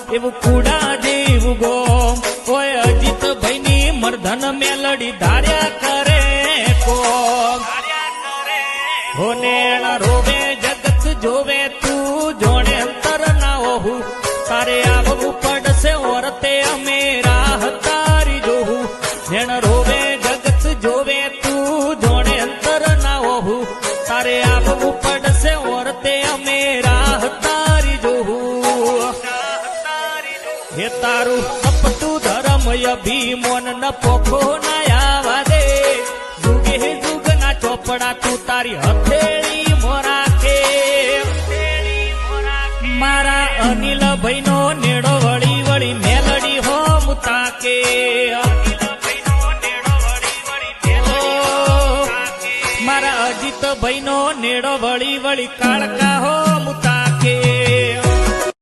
એવું કુડા જેવું ગોમ ઓય અજીત ભાઈ ની મર્ધન મેલડી ધાર્યા કરે કોમ હોનેણ રોવે જગત જોવે તું જોણે અંતર ના હોવું તારે આવવું પડશે ઓરતે અમે રાહ તારી જોવું જેણ રોવે જગત જોવે તું જોણે અંતર ના હોવું તારે આવવું પડશે ઓરતે અમે રાહ તારી જોવું હે તારું અપતું ધર્મ અભિમોન ન પોખો ના આવા દે જુગે જુગ ના ચોપડા તું તારી હથેળી મોરાખે મારા અનિલ ભાઈ નો નેડો વળી વળી મેલડી હો મુતાકે મારા અજીત ભાઈ નો નેડો વળી વળી કાળકા હો